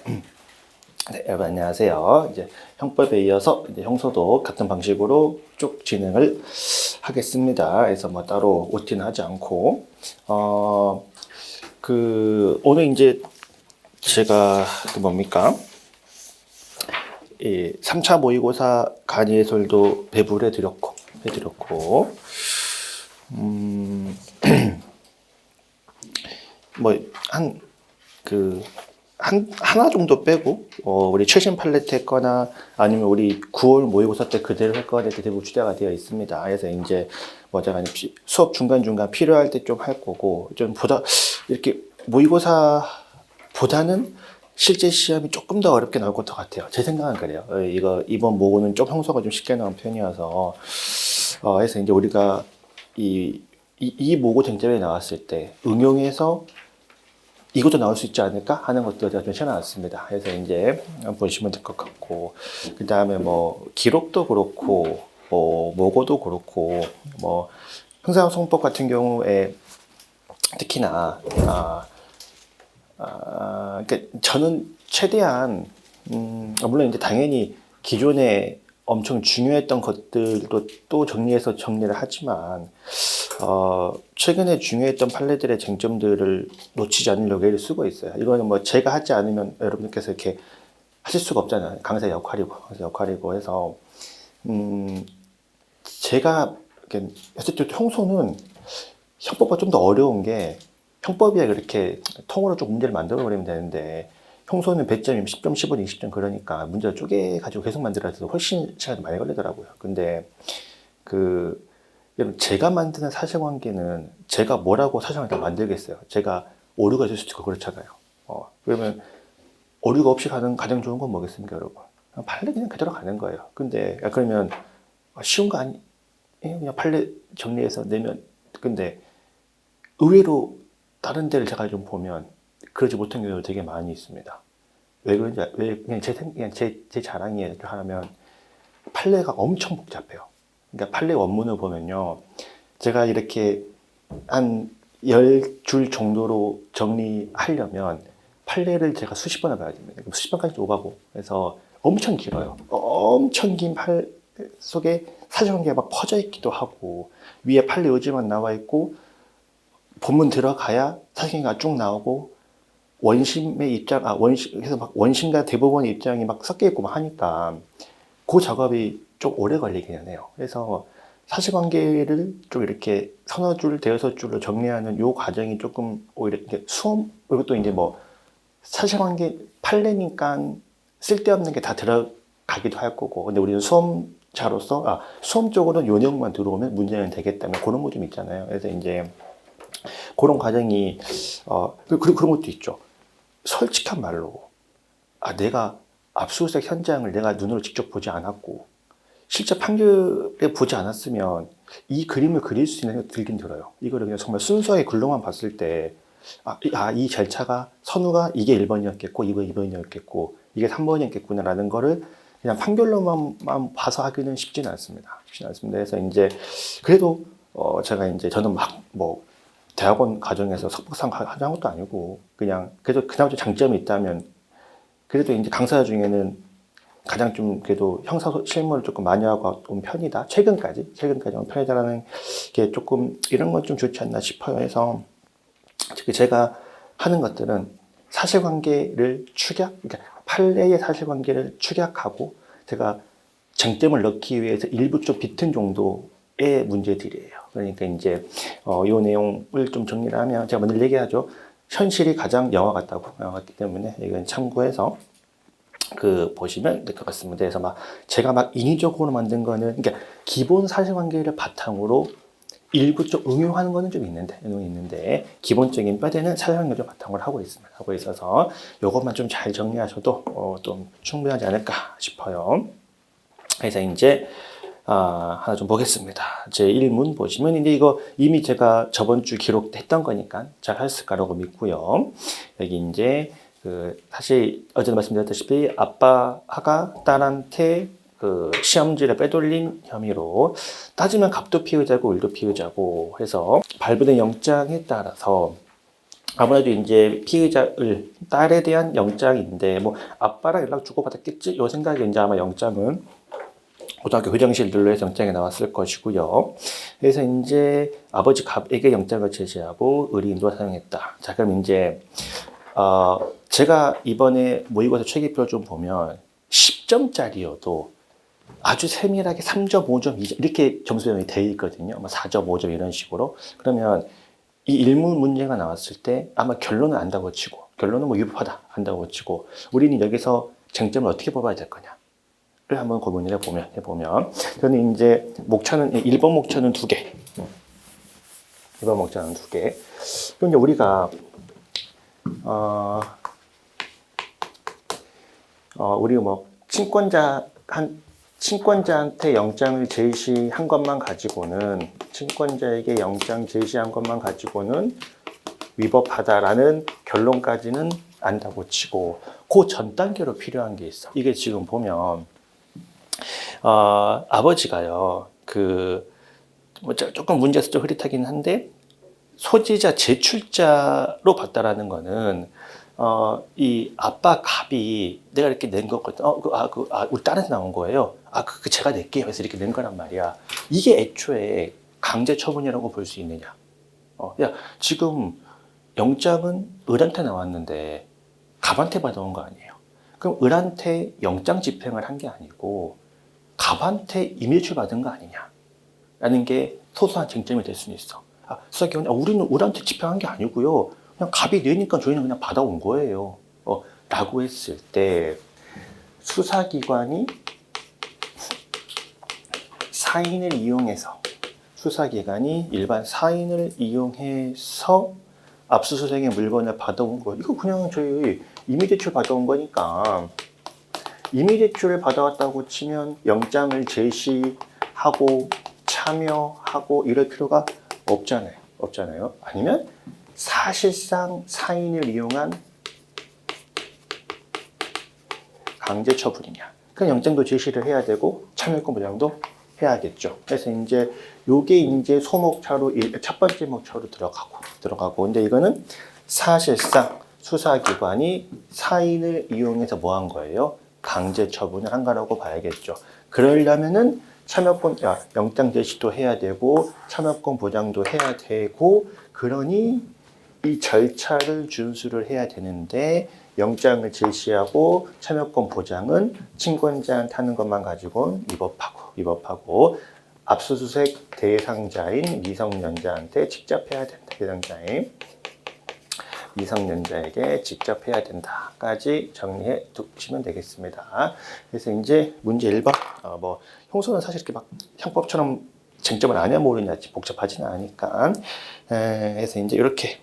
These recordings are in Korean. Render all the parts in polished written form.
네, 여러분 안녕하세요. 이제 형법에 이어서 이제 형소도 같은 방식으로 쭉 진행을 하겠습니다. 그래서 뭐 따로 OT는 하지 않고 오늘 이제 제가 그 뭡니까? 이 3차 모의고사 간이해설도 배부를 해드렸고 하나 정도 빼고, 우리 최신 팔레트 했거나, 아니면 우리 9월 모의고사 때 그대로 할 거에 대부분 추가가 되어 있습니다. 그래서 이제, 제가 수업 중간중간 필요할 때 좀 할 거고, 이렇게 모의고사보다는 실제 시험이 조금 더 어렵게 나올 것 같아요. 제 생각은 그래요. 이번 모고는 좀 형소가 좀 쉽게 나온 편이어서, 그래서 이제 우리가 이 모고 쟁점이 나왔을 때, 응용해서 이것도 나올 수 있지 않을까 하는 것들 제가 좀 채워놨습니다. 그래서 이제 한번 보시면 될 것 같고, 그 다음에 기록도 그렇고, 모고도 그렇고, 형사소송법 같은 경우에 특히나 그러니까 저는 최대한 물론 이제 당연히 기존에 엄청 중요했던 것들도 또 정리를 하지만 최근에 중요했던 판례들의 쟁점들을 놓치지 않으려고 애를 쓰고 있어요. 이거는 제가 하지 않으면 여러분께서 이렇게 하실 수가 없잖아요. 강사의 역할이고 해서 제가 어쨌든 형소는 형법과 좀 더 어려운 게 형법이야 그렇게 통으로 좀 문제를 만들어 버리면 되는데 형소는 100점이면 10점, 15점, 20점 그러니까 문제를 쪼개가지고 계속 만들어야 돼서 훨씬 시간이 많이 걸리더라고요. 근데 제가 만드는 사실관계는 제가 뭐라고 사실관계를 만들겠어요. 제가 오류가 있을 수도 있고 그렇잖아요. 그러면 오류가 없이 가는 가장 좋은 건 뭐겠습니까, 여러분? 판례 그냥 그대로 가는 거예요. 근데 그러면 쉬운 거 아니? 그냥 판례 정리해서 내면 근데 의외로 다른 데를 제가 좀 보면 그러지 못한 경우도 되게 많이 있습니다. 왜 그런지 그냥 제 자랑이에요. 하면 판례가 엄청 복잡해요. 그러니까 판례 원문을 보면요. 제가 이렇게 한 10줄 정도로 정리하려면 판례를 제가 수십 번을 봐야 됩니다. 수십 번까지 오가고. 그래서 엄청 길어요. 엄청 긴 판례 속에 사실관계가 막 퍼져 있기도 하고, 위에 판례 요지만 나와 있고, 본문 들어가야 사실관계가 쭉 나오고, 그래서 막 원심과 대법원의 입장이 막 섞여 있고 막 하니까, 그 작업이 좀 오래 걸리기는 해요. 그래서 사실관계를 좀 이렇게 서너 줄, 대여섯 줄로 정리하는 요 과정이 조금 오히려 그리고 또 이제 사실관계 판례니까 쓸데없는 게 다 들어가기도 할 거고. 근데 우리는 수험자로서, 수험 쪽으로는 요 내용만 들어오면 문제는 되겠다면 그런 거 좀 있잖아요. 그래서 이제 그런 과정이, 그리고 그런 것도 있죠. 솔직한 말로, 내가 압수수색 현장을 내가 눈으로 직접 보지 않았고, 실제 판결에 보지 않았으면 이 그림을 그릴 수 있는 생각이 들긴 들어요. 이거를 그냥 정말 순서의 글로만 봤을 때, 이 절차가, 선우가 이게 1번이었겠고, 이거 2번이었겠고, 이게 3번이었겠구나라는 거를 그냥 판결로만 봐서 하기는 쉽지는 않습니다. 그래서 이제, 그래도, 저는 대학원 과정에서 석박사 하는 것도 아니고, 그래도 그나마 좀 장점이 있다면, 그래도 이제 강사 중에는 가장 좀 그래도 형사 실무를 조금 많이 하고 온 편이다. 최근까지 온 편이다라는 게 조금 이런 건 좀 좋지 않나 싶어요. 해서 제가 하는 것들은 사실관계를 그러니까 판례의 사실관계를 축약하고 제가 쟁점을 넣기 위해서 일부 좀 비튼 정도의 문제들이에요. 그러니까 이제 이 내용을 좀 정리를 하면 제가 늘 얘기하죠. 현실이 가장 영화 같기 때문에 이건 참고해서 보시면 될 것 같습니다. 그래서 제가 인위적으로 만든 거는, 그러니까 기본 사실관계를 바탕으로 일부 좀 응용하는 거는 좀 있는데, 기본적인 뼈대는 사실관계를 바탕으로 하고 있어서, 이것만 좀 잘 정리하셔도, 좀 충분하지 않을까 싶어요. 그래서 이제, 하나 좀 보겠습니다. 제 1문 보시면, 이제 이거 이미 제가 저번 주 기록했던 거니까 잘 했을 거라고 믿고요. 여기 이제, 사실 어제도 말씀드렸다시피 아빠가 딸한테 시험지를 빼돌린 혐의로 따지면 갑도 피의자고 을도 피의자고 해서 발부된 영장에 따라서 아무래도 이제 피의자의 딸에 대한 영장인데 뭐 아빠랑 연락 주고 받았겠지 요 생각에 이제 아마 영장은 고등학교 교장실들로 해서 영장이 나왔을 것이고요. 그래서 이제 아버지 갑에게 영장을 제시하고 의리인도가 사용했다. 자, 그럼 이제 제가 이번에 모의고사 체계표 좀 보면 10점짜리여도 아주 세밀하게 3점, 5점, 2점 이렇게 점수형이 되어 있거든요. 4점, 5점 이런 식으로. 그러면 이 일문 문제가 나왔을 때 아마 결론은 안다고 치고 결론은 뭐 위법하다 한다고 치고 우리는 여기서 쟁점을 어떻게 뽑아야 될 거냐를 한번 고민을 해보면 저는 이제 목차는 1번 목차는 2개 2번 목차는 2개 그럼 이제 우리가 우리 뭐 친권자한테 영장을 제시한 것만 가지고는 친권자에게 영장 제시한 것만 가지고는 위법하다라는 결론까지는 안다고 치고 그 전 단계로 필요한 게 있어. 이게 지금 보면 아버지가요 뭐 조금 문제에서 좀 흐릿하긴 한데 소지자 제출자로 봤다라는 거는 이 아빠 갑이 내가 이렇게 낸 거거든. 우리 딸한테 나온 거예요. 제가 낼게요. 해서 이렇게 낸 거란 말이야. 이게 애초에 강제 처분이라고 볼 수 있느냐. 야, 지금 영장은 을한테 나왔는데 갑한테 받아온 거 아니에요. 그럼 을한테 영장 집행을 한 게 아니고 갑한테 임의출 받은 거 아니냐. 라는 게 소소한 쟁점이 될 수는 있어. 수사기관이 우리는 을한테 집행한 게 아니고요. 그냥 갑이 내니까 저희는 그냥 받아온 거예요. 라고 했을 때 수사기관이 일반 사인을 이용해서 압수수색의 물건을 받아온 거. 이거 그냥 저희 임의대출 받아온 거니까 임의대출을 받아왔다고 치면 영장을 제시하고 참여하고 이럴 필요가 없잖아요. 아니면 사실상 사인을 이용한 강제 처분이냐. 그럼 영장도 제시를 해야 되고 참여권 보장도 해야겠죠. 그래서 이제 요게 이제 소목차로 첫 번째 목차로 들어가고 근데 이거는 사실상 수사기관이 사인을 이용해서 뭐 한 거예요? 강제 처분을 한 거라고 봐야겠죠. 그러려면은 영장 제시도 해야 되고 참여권 보장도 해야 되고 그러니 이 절차를 준수를 해야 되는데 영장을 제시하고 참여권 보장은 친권자한테 하는 것만 가지고는 위법하고 압수수색 대상자인 미성년자한테 직접 해야 된다. 미성년자에게 직접 해야 된다까지 정리해 두시면 되겠습니다. 그래서 이제 문제 1번 뭐 형소는 사실 이렇게 막 형법처럼 쟁점을 아냐 모르냐 복잡하지는 않으니까 그래서 이제 이렇게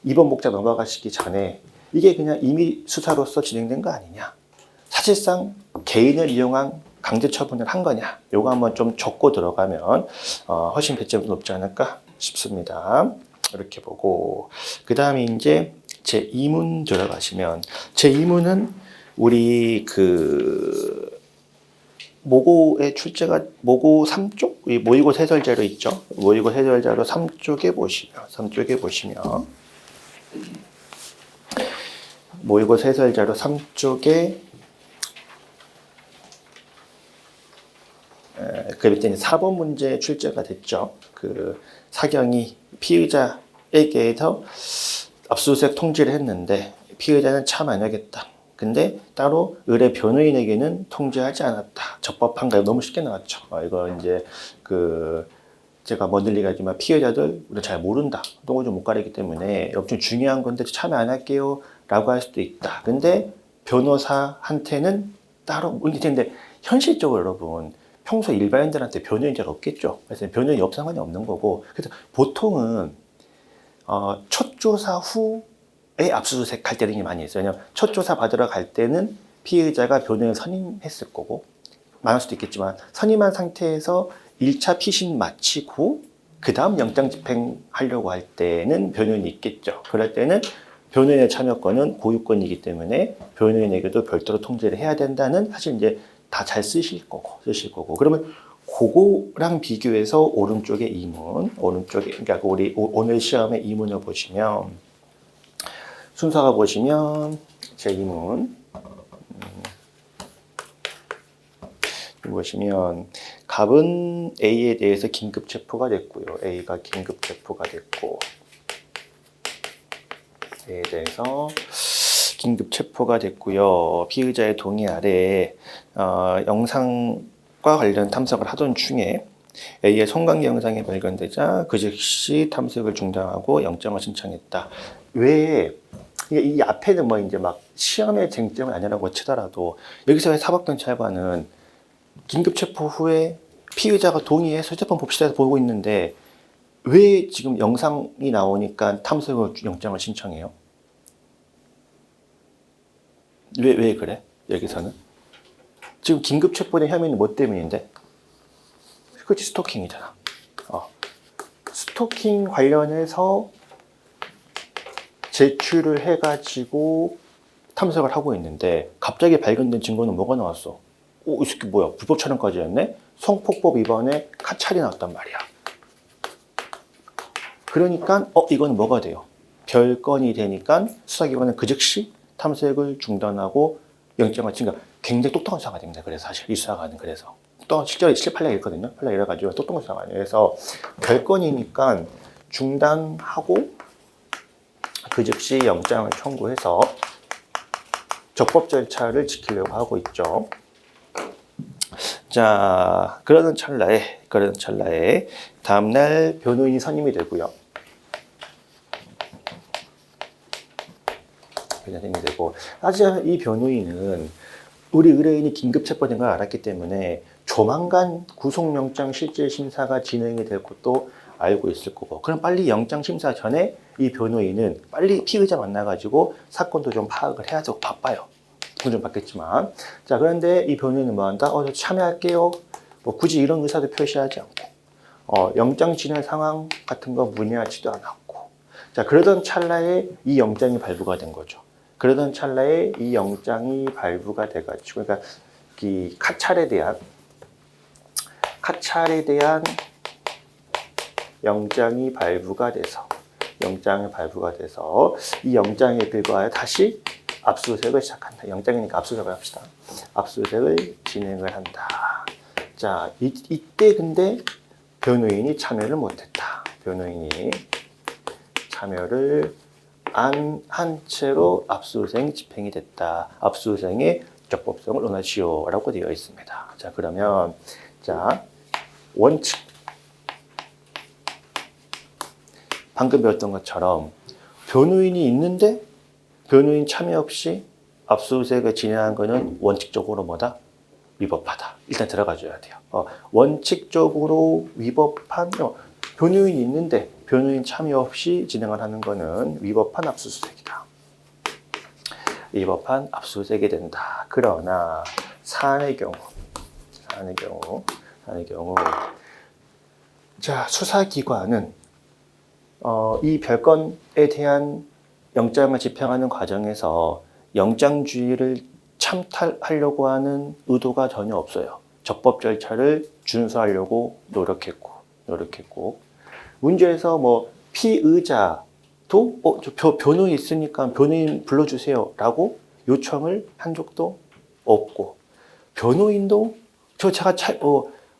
2번 목차 넘어가시기 전에 이게 그냥 임의 수사로서 진행된 거 아니냐 사실상 개인을 이용한 강제 처분을 한 거냐 요거 한번 좀 적고 들어가면 훨씬 배점이 높지 않을까 싶습니다. 이렇게 보고 그 다음에 이제 제 2문 들어가시면 제 2문은 우리 모고의 출제가 모고 3쪽 모의고사 해설자료 있죠. 모의고사 해설자료 3쪽에 보시면 모의고사 해설자료 3쪽에 그 밑에 4번 문제 출제가 됐죠. 사경이 피의자에게서 압수수색 통지를 했는데 피의자는 참 안 하겠다. 근데 따로 의뢰 변호인에게는 통지하지 않았다. 적법한가요? 너무 쉽게 나왔죠. 이거 이제 제가 먼 얘기하지만 피해자들 우리가 잘 모른다. 똥을 좀 못 가리기 때문에 엄청 중요한 건데 참여 안 할게요. 라고 할 수도 있다. 근데 변호사한테는 따로 근데 현실적으로 여러분 평소 일반인들한테 변호인 잘 없겠죠. 그래서 변호인이 없 상관이 없는 거고. 그래서 보통은 첫 조사 후에 압수수색 할 때는 많이 있어요. 왜냐면 첫 조사 받으러 갈 때는 피의자가 변호인을 선임했을 거고 많을 수도 있겠지만 선임한 상태에서 1차 피신 마치고 그 다음 영장 집행하려고 할 때는 변호인이 있겠죠. 그럴 때는 변호인의 참여권은 고유권이기 때문에 변호인에게도 별도로 통지를 해야 된다는 사실 이제 다 잘 쓰실 거고. 그러면 그거랑 비교해서 오른쪽에 그러니까 우리 오늘 시험의 이문을 보시면 순서가 보시면 제2문 보시면 갑은 A에 대해서 긴급 체포가 됐고요. A가 긴급 체포가 됐고 A에 대해서 긴급 체포가 됐고요. 피의자의 동의 아래 영상과 관련 탐색을 하던 중에 A의 성관계 영상이 발견되자 그 즉시 탐색을 중단하고 영장을 신청했다. 왜 이 앞에는 뭐 이제 막 시험의 쟁점은 아니라고 치더라도 여기서의 사법경찰관은 긴급 체포 후에 피의자가 동의해서 휴대폰 봅시다 해서 보고 있는데 왜 지금 영상이 나오니까 탐색을 영장을 신청해요? 왜 그래? 여기서는? 지금 긴급 체포된 혐의는 뭐 때문인데? 그렇지, 스토킹이잖아. 스토킹 관련해서 제출을 해가지고 탐색을 하고 있는데 갑자기 발견된 증거는 뭐가 나왔어? 이 새끼 뭐야? 불법 촬영까지 했네? 성폭법 위반에 카찰이 나왔단 말이야. 그러니까 이거는 뭐가 돼요? 별건이 되니까 수사기관은 그 즉시 탐색을 중단하고 영장을 그러니까 굉장히 똑똑한 수사가 됩니다. 그래서 사실 이 수사관은 그래서 실제로 판례가 있거든요. 판례가 이래가지고 똑똑한 수사가 아니에요. 그래서 별건이니까 중단하고 그 즉시 영장을 청구해서 적법 절차를 지키려고 하고 있죠. 자, 그러는 찰나에 다음날 변호인이 선임이 되고요. 선임이 되고 사실 이 변호인은 우리 의뢰인이 긴급 체포된 걸 알았기 때문에 조만간 구속영장 실질 심사가 진행이 될 것도 알고 있을 거고 그럼 빨리 영장 심사 전에 이 변호인은 빨리 피의자 만나가지고 사건도 좀 파악을 해야 되고 바빠요. 돈 좀 받겠지만 자 그런데 이 변호인은 뭐 한다? 저 참여할게요. 뭐 굳이 이런 의사도 표시하지 않고 영장 진행 상황 같은 거 문의하지도 않았고 자 그러던 찰나에 이 영장이 발부가 된 거죠. 그러던 찰나에 이 영장이 발부가 돼가지고 그러니까 이 카찰에 대한 영장이 발부가 돼서 이 영장에 불과하여 다시 압수수색을 시작한다. 영장이니까 압수수색을 합시다. 압수수색을 진행을 한다. 자, 이때 근데 변호인이 참여를 못했다. 변호인이 참여를 안 한 채로 압수수색이 집행이 됐다. 압수수색의 적법성을 논하시오라고 되어 있습니다. 자, 그러면 자 원칙 방금 배웠던 것처럼 변호인이 있는데 변호인 참여 없이 압수수색을 진행한 것은 원칙적으로 뭐다? 위법하다. 일단 들어가줘야 돼요. 원칙적으로 위법한 변호인이 있는데 변호인 참여 없이 진행을 하는 것은 위법한 압수수색이다. 위법한 압수수색이 된다. 그러나 사안의 경우 자 수사기관은 이 별건에 대한 영장을 집행하는 과정에서 영장주의를 참탈하려고 하는 의도가 전혀 없어요. 적법 절차를 준수하려고 노력했고 문제에서 뭐 피의자도 저 변호인 있으니까 변호인 불러주세요라고 요청을 한 적도 없고 변호인도 제가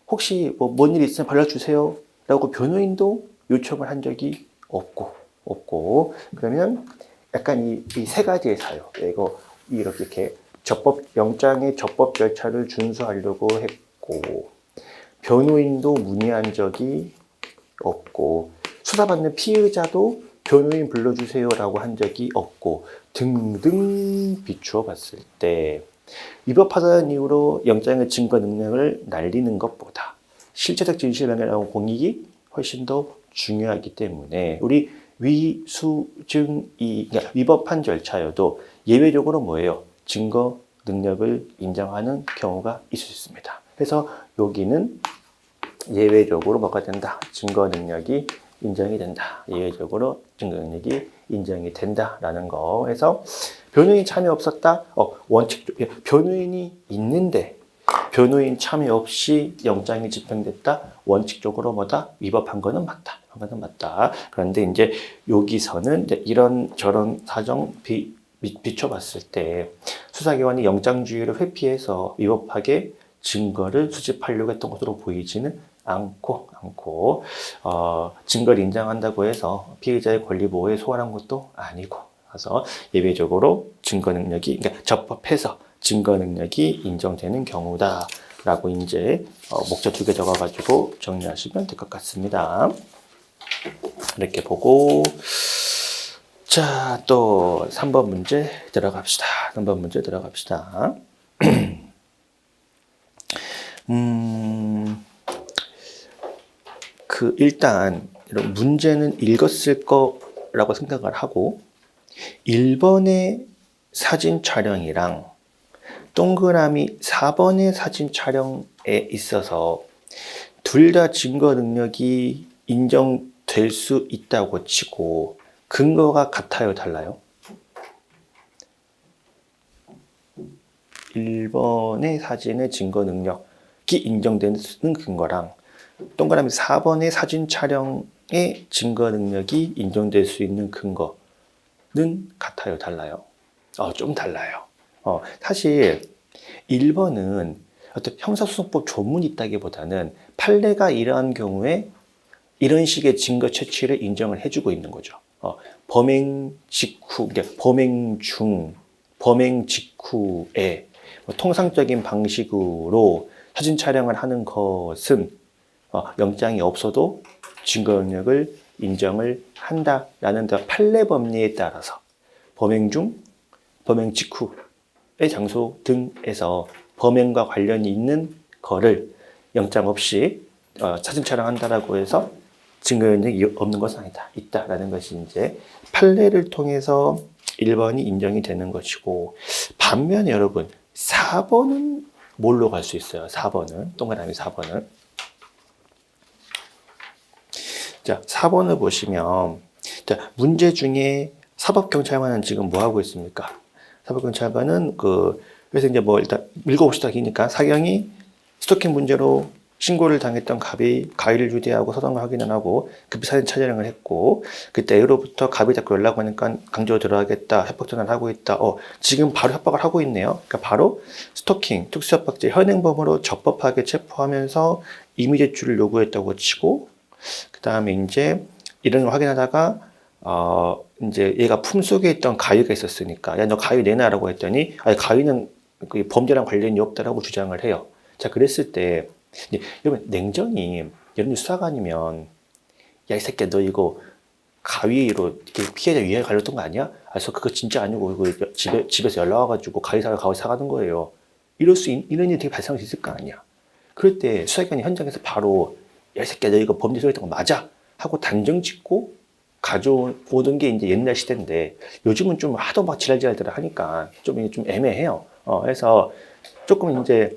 혹시 뭔 일 있으면 불러주세요라고 변호인도 요청을 한 적이 없고 그러면 약간 이 세 가지의 사유 이거 이렇게 영장의 적법 절차를 준수하려고 했고 변호인도 문의한 적이 없고 수사받는 피의자도 변호인 불러주세요라고 한 적이 없고 등등 비추어 봤을 때 위법하다는 이유로 영장의 증거 능력을 날리는 것보다 실체적 진실명예라고 공익이 훨씬 더 중요하기 때문에 우리 위수증이 그러니까 위법한 절차여도 예외적으로 뭐예요? 증거 능력을 인정하는 경우가 있을 수 있습니다. 그래서 여기는 예외적으로 뭐가 된다? 증거 능력이 인정이 된다. 예외적으로 증거 능력이 인정이 된다라는 거. 해서 변호인 참여 없었다? 원칙 변호인이 있는데 변호인 참여 없이 영장이 집행됐다. 원칙적으로 뭐다? 위법한 거는 맞다. 그거는 맞다. 그런데 이제 여기서는 이제 이런 저런 사정 비춰봤을 때 수사기관이 영장주의를 회피해서 위법하게 증거를 수집하려고 했던 것으로 보이지는 않고 증거를 인정한다고 해서 피의자의 권리 보호에 소홀한 것도 아니고, 그래서 예외적으로 증거 능력이, 그러니까 적법해서 증거 능력이 인정되는 경우다라고 이제 목적 2개 적어가지고 정리하시면 될 것 같습니다. 이렇게 보고, 자, 또 3번 문제 들어갑시다. 3번 문제 들어갑시다. 일단 이런 문제는 읽었을 거라고 생각을 하고 1번의 사진 촬영이랑 동그라미 4번의 사진 촬영에 있어서 둘 다 증거 능력이 인정될 수 있다고 치고 근거가 같아요, 달라요? 1번의 사진의 증거 능력이 인정되는 근거랑 동그라미 4번의 사진 촬영의 증거 능력이 인정될 수 있는 근거는 같아요, 달라요? 좀 달라요. 사실 1번은 어떤 형사소송법 조문이 있다기보다는 판례가 이러한 경우에 이런 식의 증거 채취를 인정을 해주고 있는 거죠. 범행 직후, 그러니까 범행 중, 범행 직후에 통상적인 방식으로 사진 촬영을 하는 것은 영장이 없어도 증거 능력을 인정을 한다라는 판례 법리에 따라서 범행 중, 범행 직후의 장소 등에서 범행과 관련이 있는 거를 영장 없이 사진 촬영한다라고 해서 증거 능력이 없는 것은 아니다. 있다라는 것이 이제 판례를 통해서 1번이 인정이 되는 것이고, 반면에 여러분 4번은 뭘로 갈 수 있어요? 4번은 동그라미 4번은 자, 4번을 보시면 자, 문제 중에 사법경찰관은 지금 뭐 하고 있습니까? 사법경찰관은 그래서 이제 뭐 일단 읽어봅시다. 기니까 사경이 스토킹 문제로 신고를 당했던 갑이 가위를 휴대하고 서당을 확인을 하고 급히 사진 촬영을 했고, 그때 A로부터 갑이 자꾸 연락 오니까 강제로 들어가겠다, 협박 전화를 하고 있다. 지금 바로 협박을 하고 있네요. 그러니까 바로 스토킹, 특수협박죄 현행범으로 적법하게 체포하면서 임의 제출을 요구했다고 치고, 그 다음에 이제 이런 걸 확인하다가 이제 얘가 품속에 있던 가위가 있었으니까 야, 너 가위 내놔라고 했더니 아니, 가위는 그 범죄랑 관련이 없다라고 주장을 해요. 자, 그랬을 때 여러분 냉정히 여러분 수사관이면 야, 이 새끼야 너 이거 가위로 피해자 위해 가렸던 거 아니야? 그래서 그거 진짜 아니고 그 집에서 연락 와가지고 가위 사가는 거예요. 이런 일이 되게 발생할 수 있을 거 아니야. 그럴 때 수사관이 현장에서 바로 야, 이 새끼야 너 이거 범죄 소유했던 거 맞아? 하고 단정 짓고 가져오던 게 이제 옛날 시대인데, 요즘은 좀 하도 막 지랄지랄들 하니까 좀 애매해요. 그래서 조금 이제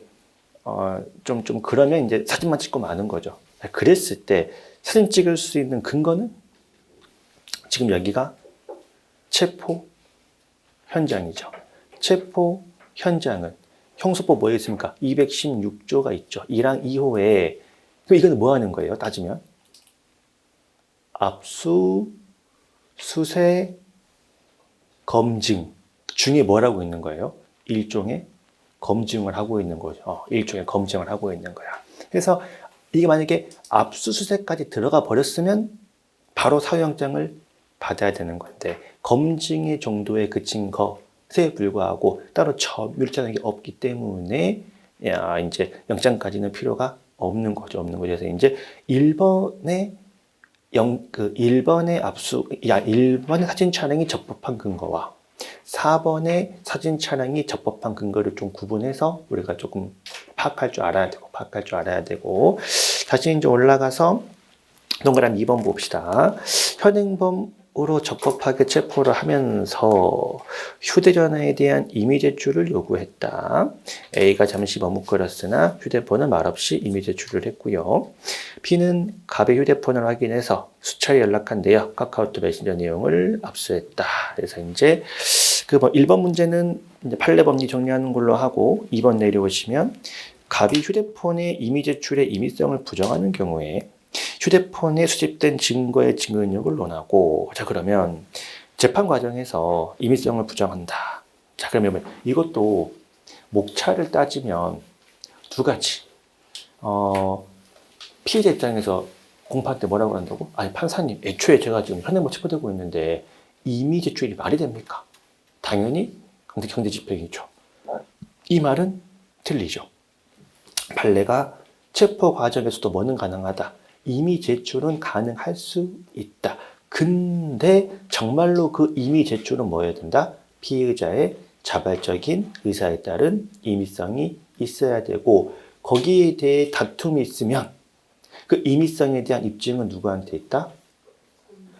좀 그러면 이제 사진만 찍고 마는 거죠. 그랬을 때 사진 찍을 수 있는 근거는 지금 여기가 체포 현장이죠. 체포 현장은 형소법 뭐에 있습니까? 216조가 있죠. 1항 2호에. 그럼 이거는 뭐 하는 거예요? 따지면 압수, 수색, 검증 중에 뭐라고 있는 거예요? 일종의 검증을 하고 있는 거죠. 일종의 검증을 하고 있는 거야. 그래서 이게 만약에 압수수색까지 들어가 버렸으면 바로 사유영장을 받아야 되는 건데, 검증의 정도에 그친 것에 불구하고 따로 점유자는 게 없기 때문에 이제 영장까지는 필요가 없는 거죠. 그래서 이제 1번의 1번의 사진 촬영이 적법한 근거와 4번의 사진 촬영이 적법한 근거를 좀 구분해서 우리가 조금 파악할 줄 알아야 되고, 다시 이제 올라가서 동그라미 2번 봅시다. 현행범으로 적법하게 체포를 하면서 휴대전화에 대한 임의 제출을 요구했다. A가 잠시 머뭇거렸으나 휴대폰은 말없이 임의 제출을 했고요. B는 갑의 휴대폰을 확인해서 수차례 연락한 내역, 카카오톡 메신저 내용을 압수했다. 그래서 이제 1번 문제는 이제 판례 법리 정리하는 걸로 하고, 2번 내려오시면 갑이 휴대폰의 임의 제출의 임의성을 부정하는 경우에 휴대폰에 수집된 증거의 증거능력을 논하고, 자 그러면 재판 과정에서 임의성을 부정한다. 자 그러면 이것도 목차를 따지면 두 가지. 피해자 입장에서 공판 때 뭐라고 한다고? 아니 판사님, 애초에 제가 지금 현행범 체포되고 있는데 임의 제출이 말이 됩니까? 당연히 강제집행이죠. 이 말은 틀리죠. 판례가 체포 과정에서도 뭐는 가능하다. 임의 제출은 가능할 수 있다. 근데 정말로 그 임의 제출은 뭐여야 된다? 피의자의 자발적인 의사에 따른 임의성이 있어야 되고, 거기에 대해 다툼이 있으면 그 임의성에 대한 입증은 누구한테 있다?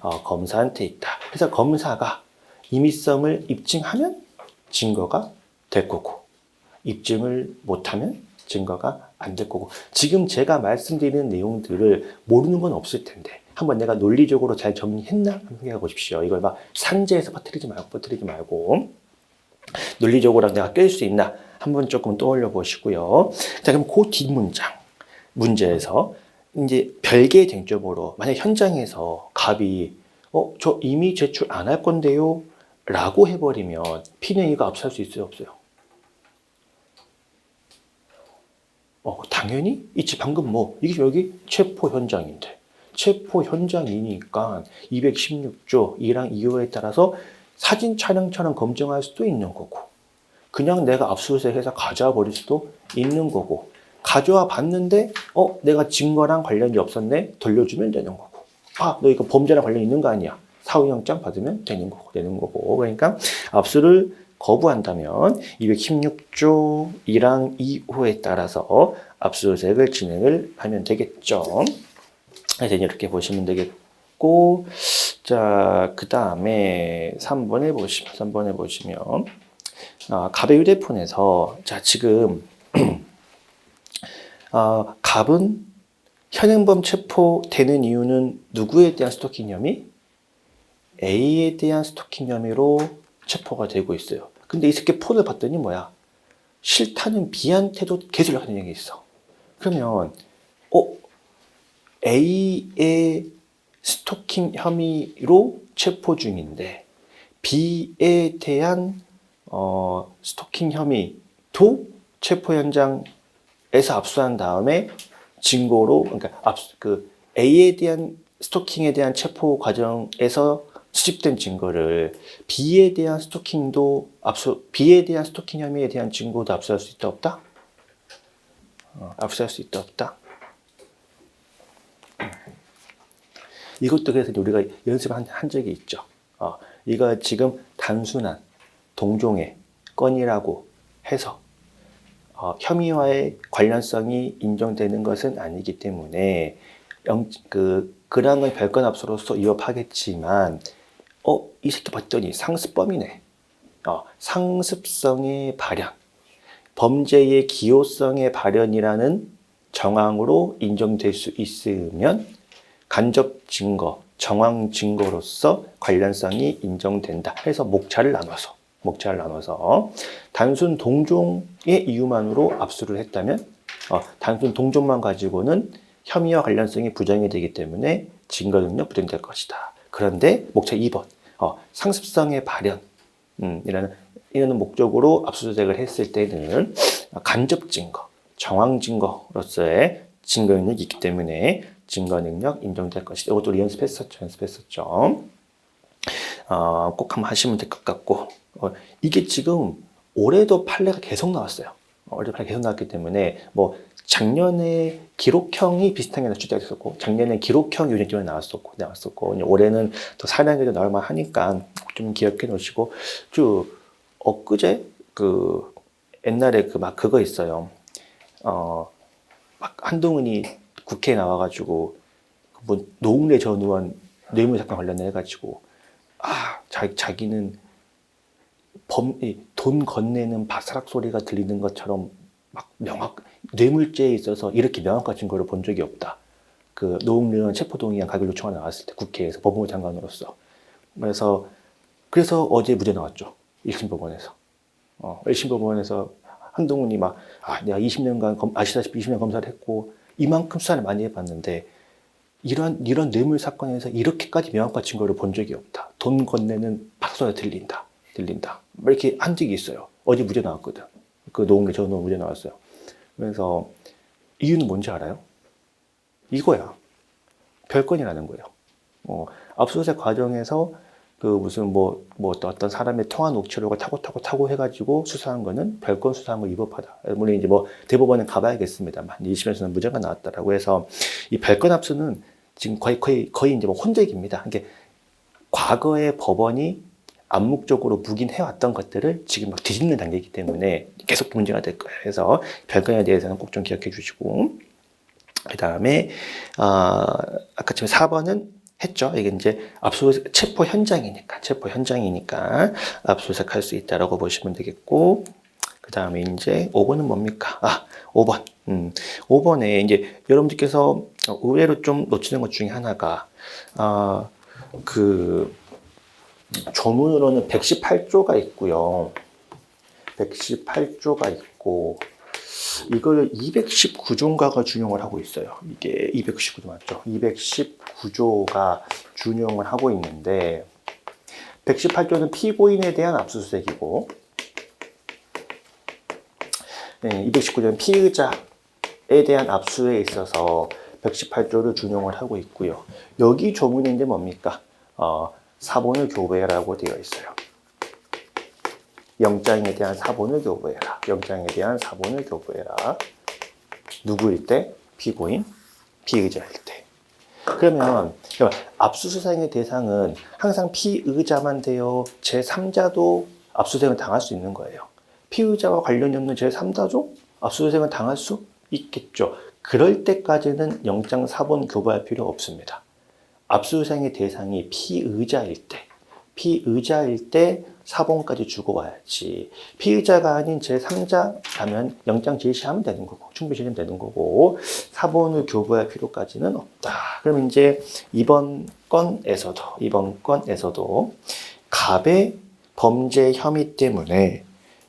검사한테 있다. 그래서 검사가 임의성을 입증하면 증거가 될 거고, 입증을 못하면 증거가 안 될 거고. 지금 제가 말씀드리는 내용들을 모르는 건 없을 텐데 한번 내가 논리적으로 잘 정리했나 생각해 보십시오. 이걸 막 산재에서 퍼뜨리지 말고 논리적으로 내가 깰 수 있나 한번 조금 떠올려 보시고요. 자, 그럼 그 뒷문장 문제에서 이제 별개의 쟁점으로, 만약 현장에서 갑이 저 이미 제출 안 할 건데요 라고 해버리면 피의가 압수할 수 있어요, 없어요? 당연히 있지. 방금 이게 여기 체포 현장인데, 체포 현장이니까 216조 2랑 2호에 따라서 사진 촬영처럼 검증할 수도 있는 거고, 그냥 내가 압수수색해서 가져와 버릴 수도 있는 거고, 가져와 봤는데 내가 증거랑 관련이 없었네, 돌려주면 되는 거고, 너 이거 범죄랑 관련 있는 거 아니야, 사후영장 받으면 되는 거고. 그러니까 압수를 거부한다면 216조 1항 2호에 따라서 압수수색을 진행을 하면 되겠죠. 그래서 이렇게 보시면 되겠고, 자, 그 다음에 3번에 보시면, 갑의 휴대폰에서, 자, 지금, 갑은 현행범 체포되는 이유는 누구에 대한 스토킹 혐의? A에 대한 스토킹 혐의로 체포가 되고 있어요. 근데 이 새끼 폰을 봤더니 뭐야? 싫다는 B한테도 계속 연락하는 얘기 있어. 그러면 A의 스토킹 혐의로 체포 중인데 B에 대한 스토킹 혐의도 체포 현장에서 압수한 다음에 증거로, 그러니까 A에 대한 스토킹에 대한 체포 과정에서 수집된 증거를 B에 대한 스토킹 혐의에 대한 증거도 압수할 수 있다, 없다? 압수할 수 있다, 없다? 이것도 그래서 우리가 연습한 적이 있죠. 이거 지금 단순한 동종의 건이라고 해서 혐의와의 관련성이 인정되는 것은 아니기 때문에 그랑의 별건 압수로서 위협하겠지만, 이 새끼 봤더니 상습범이네. 상습성의 발현, 범죄의 기호성의 발현이라는 정황으로 인정될 수 있으면 간접 증거, 정황 증거로서 관련성이 인정된다 해서 목차를 나눠서 단순 동종의 이유만으로 압수를 했다면, 단순 동종만 가지고는 혐의와 관련성이 부정이 되기 때문에 증거 능력 부정될 것이다. 그런데 목차 2번, 상습성의 발현, 이라는 목적으로 압수수색을 했을 때는 간접 증거, 정황 증거로서의 증거 능력이 있기 때문에 증거 능력 인정될 것이다. 이것도 우리 연습했었죠. 꼭 한번 하시면 될 것 같고, 이게 지금 올해도 판례가 계속 나왔어요. 올해 판례가 계속 나왔기 때문에 작년에 기록형이 비슷한 게 출제됐었고, 작년에 기록형 유죄점이 나왔었고, 올해는 더 사량이 나올만 하니까 좀 기억해 놓으시고, 엊그제 옛날에 그거 있어요. 막 한동훈이 국회에 나와가지고 노웅래 전 의원 뇌물 사건 관련해 가지고 자기는 돈 건네는 바사락 소리가 들리는 것처럼 막 뇌물죄에 있어서 이렇게 명확한 증거를 본 적이 없다. 노웅래 의원 체포동의안 가결 요청이 나왔을 때 국회에서 법무부 장관으로서. 그래서 어제 무죄 나왔죠. 1심 법원에서. 1심 법원에서 한동훈이 막, 내가 20년간, 아시다시피 20년 검사를 했고, 이만큼 수사를 많이 해봤는데, 이런 뇌물 사건에서 이렇게까지 명확한 증거를 본 적이 없다. 돈 건네는 박소리 들린다. 뭐 이렇게 한 적이 있어요. 어제 무죄 나왔거든. 그 노은게 저 노은 무죄 나왔어요. 그래서 이유는 뭔지 알아요? 이거야. 별건이라는 거예요. 압수수색 과정에서 그 무슨 어떤 사람의 통화 녹취록을 타고 해가지고 수사한 거는 별건 수사한 거 위법하다. 물론 이제 대법원은 가봐야겠습니다만 20년에서는 무죄가 나왔다라고 해서 이 별건 압수는 지금 거의 이제 혼적입니다. 그러니까 과거의 법원이 암묵적으로 묵인해왔던 것들을 지금 막 뒤집는 단계이기 때문에 계속 문제가 될 거예요. 그래서 별건에 대해서는 꼭 좀 기억해 주시고, 그 다음에 아까 지금 4번은 했죠. 이게 이제 체포 현장이니까 압수수색 할 수 있다라고 보시면 되겠고, 그 다음에 이제 5번은 뭡니까? 5번. 5번에 이제 여러분들께서 의외로 좀 놓치는 것 중에 하나가, 조문으로는 118조가 있고요. 118조가 있고, 이걸 219조인가가 준용을 하고 있어요. 이게 219조 맞죠? 219조가 준용을 하고 있는데, 118조는 피고인에 대한 압수수색이고, 219조는 피의자에 대한 압수에 있어서 118조를 준용을 하고 있고요. 여기 조문이 이제 뭡니까? 사본을 교부해라고 되어 있어요. 영장에 대한 사본을 교부해라. 누구일 때? 피고인, 피의자일 때. 그러면 압수수색의 대상은 항상 피의자만 돼요? 제3자도 압수수색을 당할 수 있는 거예요. 피의자와 관련이 없는 제3자도 압수수색을 당할 수 있겠죠. 그럴 때까지는 영장 사본 교부할 필요 없습니다. 압수수색의 대상이 피의자일 때 사본까지 주고 와야지. 피의자가 아닌 제3자라면 영장 제시하면 되는 거고, 충분히 제시하면 되는 거고, 사본을 교부할 필요까지는 없다. 그럼 이제 이번 건에서도 갑의 범죄 혐의 때문에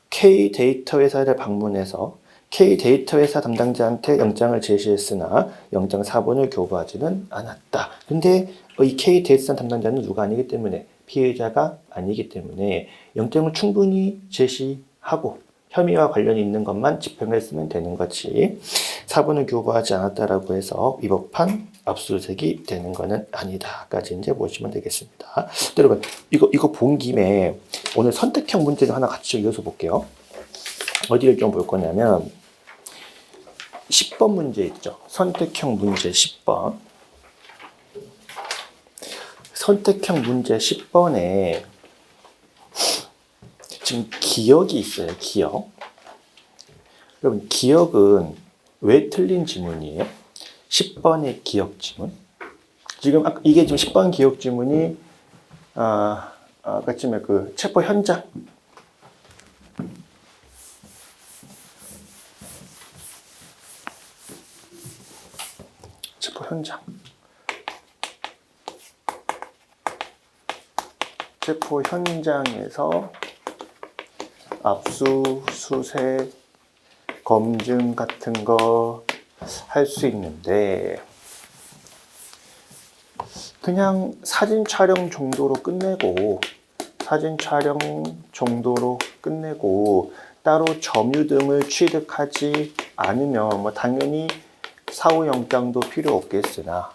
K 데이터 회사를 방문해서 K 데이터 회사 담당자한테 영장을 제시했으나 영장 사본을 교부하지는 않았다. 근데 이 K 데이터 담당자는 누가 아니기 때문에, 피해자가 아니기 때문에 영장을 충분히 제시하고 혐의와 관련이 있는 것만 집행했으면 되는 거지, 사본을 교부하지 않았다라고 해서 위법한 압수수색이 되는 것은 아니다까지 이제 보시면 되겠습니다. 여러분, 이거 본 김에 오늘 선택형 문제를 하나 같이 이어서 볼게요. 어디를 좀 볼 거냐면 10번 문제 있죠. 선택형 문제 10번. 선택형 문제 10번에 지금 기억이 있어요. 기억. 여러분, 기억은 왜 틀린 지문이에요? 10번의 기억 지문. 지금 이게 지금 10번 기억 지문이 아까쯤에 그 체포 현장. 체포 현장에서 압수수색 검증 같은 거 할 수 있는데, 그냥 사진 촬영 정도로 끝내고 따로 점유 등을 취득하지 않으면 당연히 사후 영장도 필요 없겠으나,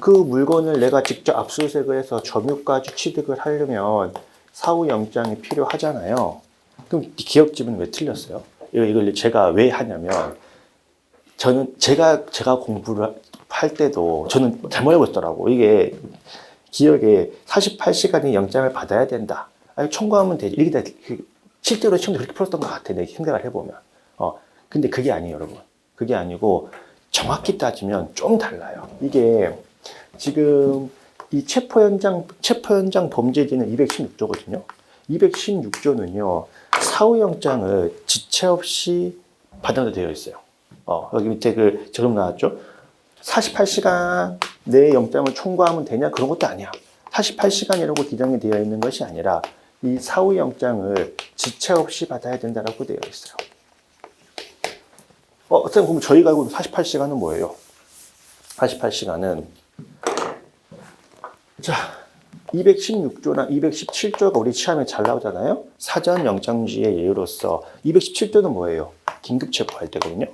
그 물건을 내가 직접 압수수색을 해서 점유까지 취득을 하려면 사후 영장이 필요하잖아요. 그럼 기억집은 왜 틀렸어요? 이걸 제가 왜 하냐면, 제가 공부를 할 때도 저는 잘못 알고 있더라고. 이게 기억에 48시간의 영장을 받아야 된다. 아니, 청구하면 되지. 실제로 시험도 그렇게 풀었던 것 같아. 내가 생각을 해보면. 근데 그게 아니에요, 여러분. 그게 아니고, 정확히 따지면 좀 달라요. 이게 지금 이 체포 현장 범죄지는 216조거든요. 216조는요, 사후 영장을 지체 없이 받아도 되어 있어요. 여기 밑에 적용 나왔죠? 48시간 내에 영장을 청구하면 되냐? 그런 것도 아니야. 48시간이라고 기정이 되어 있는 것이 아니라 이 사후 영장을 지체 없이 받아야 된다고 되어 있어요. 선생님, 그럼 저희가 알고 있는 48시간은 뭐예요? 48시간은, 자, 216조나 217조가 우리 시험에 잘 나오잖아요? 사전 영장주의 예로서 217조는 뭐예요? 긴급 체포할 때거든요.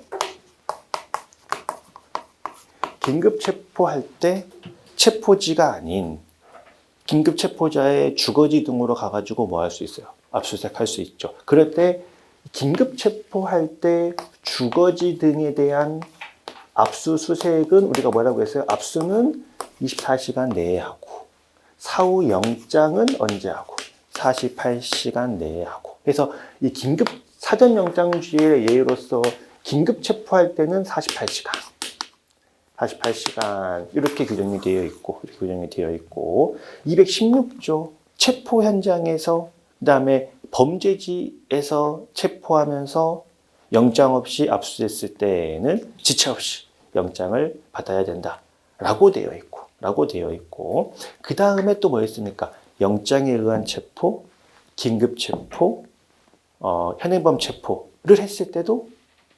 긴급 체포할 때 체포지가 아닌 긴급 체포자의 주거지 등으로 가가지고 뭐 할 수 있어요? 압수수색 할 수 있죠. 그럴 때 긴급 체포할 때 주거지 등에 대한 압수수색은 우리가 뭐라고 했어요? 압수는 24시간 내에 하고 사후 영장은 언제 하고 48시간 내에 하고. 그래서 이 긴급 사전 영장주의 예로서 긴급 체포할 때는 48시간. 48시간 이렇게 규정이 되어 있고 216조 체포 현장에서 그다음에 범죄지에서 체포하면서 영장 없이 압수했을 때에는 지체 없이 영장을 받아야 된다라고 되어 있고 그 다음에 또 뭐 있습니까? 영장에 의한 체포, 긴급 체포, 현행범 체포를 했을 때도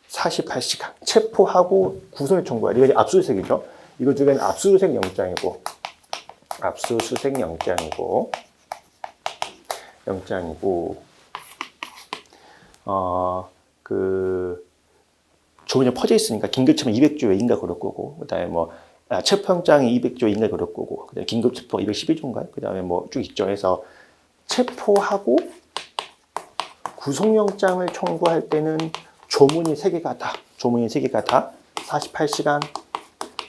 48시간 체포하고 구속을 청구할 이거 압수수색이죠. 이거 중에는 압수수색 영장이고 조문이 퍼져 있으니까 긴급체포 200조인가 그럴 거고 그다음에 뭐 체포영장이 200조인가 그럴 거고 그다음에 긴급체포 212조인가요? 그다음에 뭐 쭉 있죠. 해서 체포하고 구속영장을 청구할 때는 조문이 3개가 다 48시간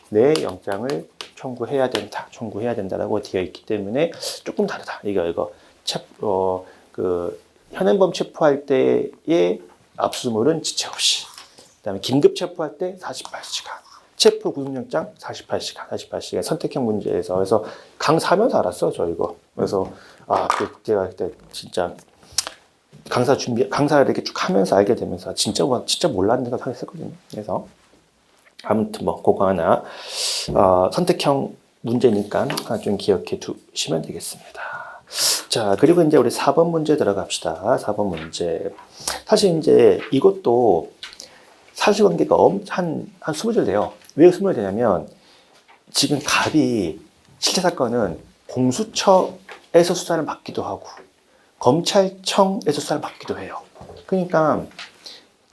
내에 영장을 청구해야 된다라고 되어 있기 때문에 조금 다르다. 이거 현행범 체포할 때의 압수물은 지체 없이, 그다음에 긴급 체포할 때 48시간, 체포 구속영장 48시간 선택형 문제에서 그래서 강사하면서 알았어 저 이거. 그래서 제가 그때 진짜 강사 이렇게 쭉 하면서 알게 되면서 진짜 몰랐는 걸 생각했거든요. 그래서 아무튼 뭐 그거 하나 선택형 문제니까 하나 좀 기억해 두시면 되겠습니다. 자, 그리고 이제 우리 4번 문제 들어갑시다. 4번 문제. 사실 이제 이것도 사실관계가 한 20줄 돼요. 왜 20줄 되냐면 지금 갑이 실제 사건은 공수처에서 수사를 받기도 하고 검찰청에서 수사를 받기도 해요. 그러니까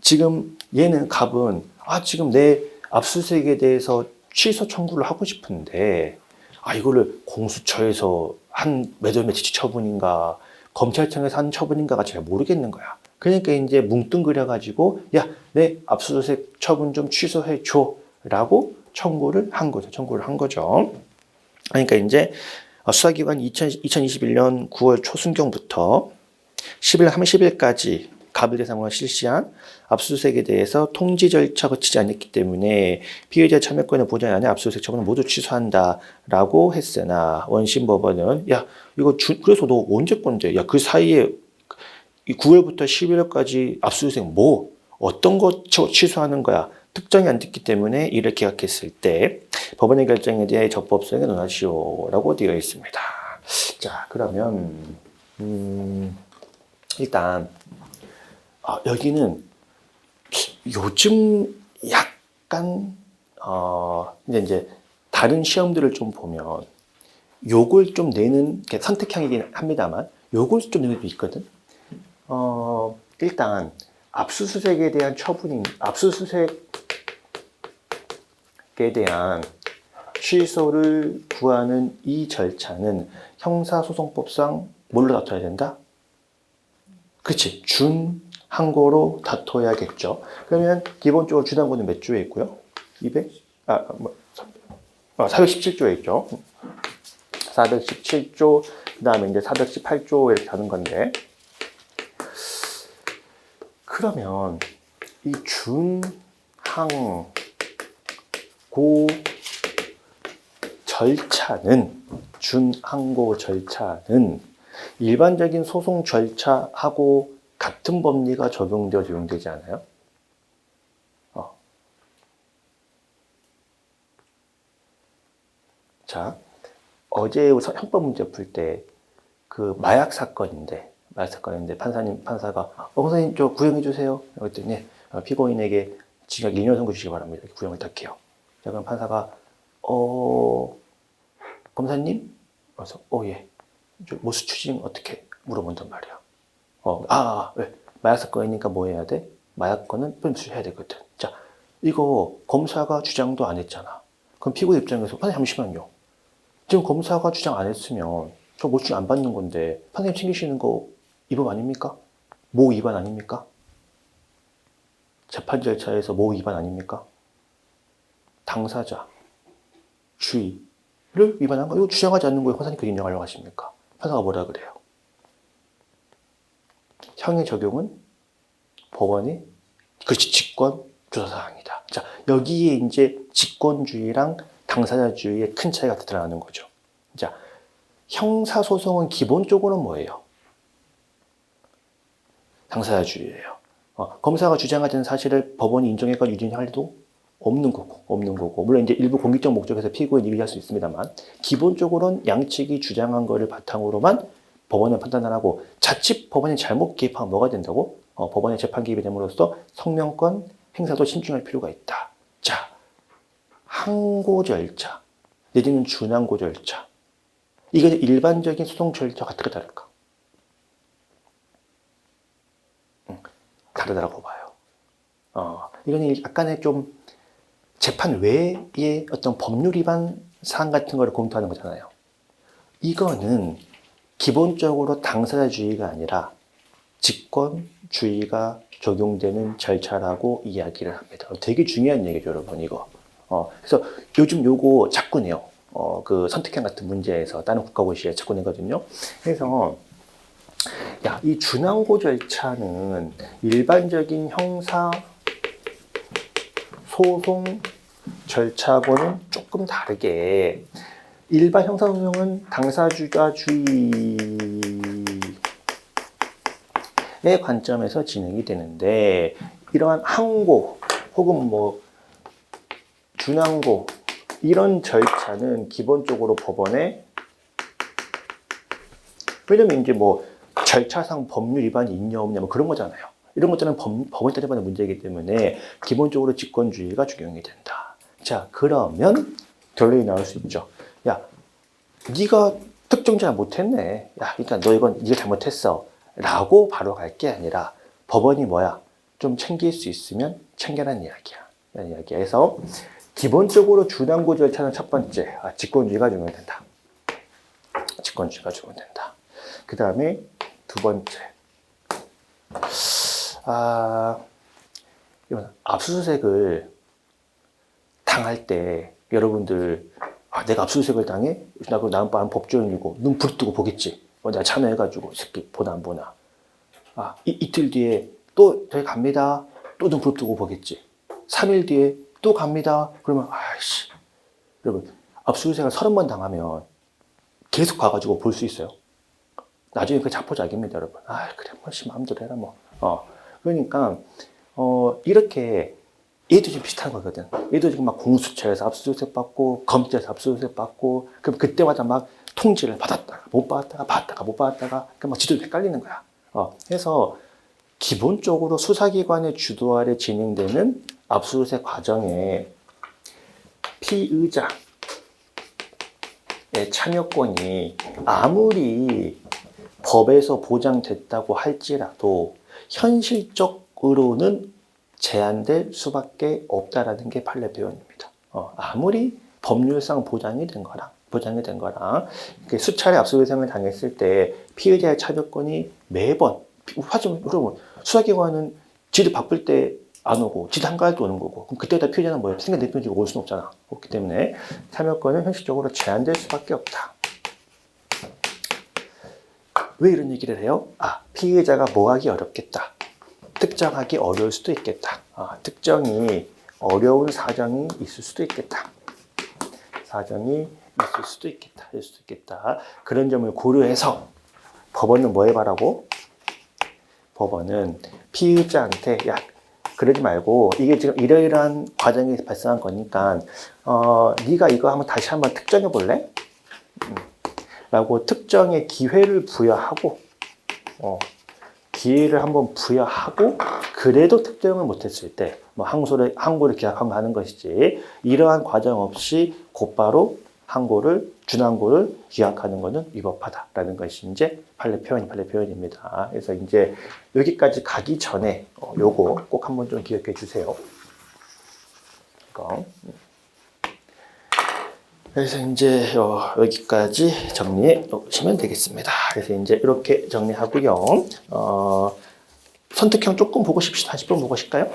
지금 얘는 갑은 지금 내 압수수색에 대해서 취소 청구를 하고 싶은데 이거를 공수처에서 한 몇월 며칠 처분인가 검찰청에서 한 처분인가가 잘 모르겠는 거야. 그러니까 이제 뭉뚱그려가지고 야, 내 압수수색 처분 좀 취소해줘 라고 청구를 한 거죠. 그러니까 이제 수사기관이 2021년 9월 초순경부터 11월 30일까지 갑을 대상으로 실시한 압수수색에 대해서 통지 절차 거치지 않았기 때문에 피해자 참여권을 보장 안에 압수수색 처분을 모두 취소한다라고 했으나 원심 법원은 야 이거 그래서 너 언제 건데 야 그 사이에 9월부터 11월까지 압수수색 뭐 어떤 거 취소하는 거야 특정이 안 됐기 때문에 이를 기각했을 때 법원의 결정에 대해 적법성에 논하시오라고 되어 있습니다. 자 그러면 일단 여기는 요즘 약간 이제 다른 시험들을 좀 보면 요걸 좀 내는 선택형이긴 합니다만 요걸 좀 내는 게 있거든. 일단 압수수색에 대한 압수수색에 대한 취소를 구하는 이 절차는 형사소송법상 뭘로 다퉈야 된다? 그치, 준항고로 다퉈야겠죠. 그러면 기본적으로 준항고는 몇 조에 있고요? 417조에 있죠. 417조, 그 다음에 이제 418조 이렇게 하는 건데, 그러면 이 준항고 절차는 일반적인 소송 절차하고 같은 법리가 적용되지 않아요? 자, 어제 형법 문제 풀 때 그 마약 사건인데 판사가 선생님 저 구형해 주세요. 그랬더니 피고인에게 징역 2년 선고 주시기 바랍니다. 이렇게 구형을 딱 해요. 자, 그럼 판사가 검사님? 그래서 예. 모수 추징 어떻게 물어본단 말이야. 왜? 마약 사건이니까 뭐 해야 돼? 마약건은 분수해야 되거든. 자, 이거 검사가 주장도 안 했잖아. 그럼 피고의 입장에서 판사님 잠시만요. 지금 검사가 주장 안 했으면 저 모수 안 받는 건데 판사님 챙기시는 거 위반 아닙니까? 모 위반 아닙니까? 재판 절차에서 모 위반 아닙니까? 당사자, 주의를 위반한 거 이거 주장하지 않는 거에 판사님 그 인정하려고 하십니까? 판사가 뭐라 그래요? 형의 적용은 법원이 그렇지 직권 조사사항이다. 자, 여기에 이제 직권주의랑 당사자주의의 큰 차이가 드러나는 거죠. 자, 형사소송은 기본적으로 뭐예요? 당사자주의예요. 검사가 주장하지 않은 사실을 법원이 인정했건 유죄할 리도 없는 거고. 물론 이제 일부 공익적 목적에서 피고인 이의할 수 있습니다만, 기본적으로는 양측이 주장한 거를 바탕으로만 법원은 판단을 하고, 자칫 법원이 잘못 개입하면 뭐가 된다고? 법원의 재판 개입이 됨으로써 성명권 행사도 신중할 필요가 있다. 자, 항고 절차, 내지는 준항고 절차. 이게 일반적인 소송 절차가 어떻게 다를까? 다르다고 봐요. 이거는 약간의 좀 재판 외의 어떤 법률 위반 사항 같은 거를 검토하는 거잖아요. 이거는 기본적으로 당사자주의가 아니라 직권주의가 적용되는 절차라고 이야기를 합니다. 되게 중요한 얘기죠, 여러분, 이거. 그래서 요즘 요거 자꾸 내요. 그 선택형 같은 문제에서 다른 국가고시에 자꾸 내거든요. 그래서 이 준항고 절차는 일반적인 형사 소송 절차하고는 조금 다르게 일반 형사소송은 당사자주의의 관점에서 진행이 되는데 이러한 항고 혹은 뭐 준항고 이런 절차는 기본적으로 법원에 왜냐면 이제 뭐 절차상 법률 위반이 있냐 없냐 뭐 그런 거잖아요. 이런 것들은 법원이 따져보는 문제이기 때문에 기본적으로 직권주의가 적용이 된다. 자, 그러면 결론이 나올 수 있죠. 야, 네가 특정자 못했네. 야, 그러니까 너 이건 네가 잘못했어. 라고 바로 갈 게 아니라 법원이 뭐야? 좀 챙길 수 있으면 챙겨라는 이야기야. 이런 이야기에서 기본적으로 준항고 절차는 첫 번째, 직권주의가 적용된다. 직권주의가 적용된다. 그 다음에 두 번째, 이건 압수수색을 당할 때 여러분들 내가 압수수색을 당해? 나는 법조인이고 눈 부릅뜨고 보겠지. 내가 참여해가지고 새끼 보나 안 보나. 이틀 뒤에 또 저희 갑니다. 또 눈 부릅뜨고 보겠지. 3일 뒤에 또 갑니다. 그러면 여러분 압수수색을 30번 당하면 계속 가가지고 볼 수 있어요. 나중에 그 자포자기입니다, 여러분. 그래, 마음대로 해라, 뭐. 그러니까, 이렇게, 얘도 지금 비슷한 거거든. 얘도 지금 막 공수처에서 압수수색 받고, 검찰에서 압수수색 받고, 그럼 그때마다 막 통지를 받았다가, 못 받았다가, 못 받았다가, 막 지도 헷갈리는 거야. 그래서, 기본적으로 수사기관의 주도 아래 진행되는 압수수색 과정에 피의자의 참여권이 아무리 법에서 보장됐다고 할지라도 현실적으로는 제한될 수밖에 없다라는 게 판례 표현입니다. 아무리 법률상 보장이 된 거랑 수차례 압수수색을 당했을 때 피의자의 참여권이 매번 여러분 수사기관은 지들 바쁠 때 안 오고 지들 한가할 때 오는 거고 그럼 그때다 피의자는 뭐야? 생각 내던지고 올 수는 없잖아. 그렇기 때문에 참여권은 현실적으로 제한될 수밖에 없다. 왜 이런 얘기를 해요? 피의자가 뭐 하기 어렵겠다. 특정하기 어려울 수도 있겠다. 특정이 어려운 사정이 있을 수도 있겠다. 있을 수도 있겠다. 그런 점을 고려해서 법원은 뭐 해봐라고? 법원은 피의자한테 그러지 말고 이게 지금 이러이러한 과정이 발생한 거니까 네가 이거 다시 한번 특정해 볼래? 라고 특정의 기회를 부여하고 기회를 한번 부여하고 그래도 특정을 못했을 때 뭐 항고를 기각하면 하는 것이지 이러한 과정 없이 곧바로 준항고를 기각하는 것은 위법하다라는 것이 이제 판례 표현입니다. 그래서 이제 여기까지 가기 전에 요거 꼭 한번 좀 기억해 주세요. 이거. 그래서 이제 여기까지 정리해 놓으시면 되겠습니다. 그래서 이제 이렇게 정리하고요. 선택형 조금 보고 싶시다. 10분 보고 싶까요?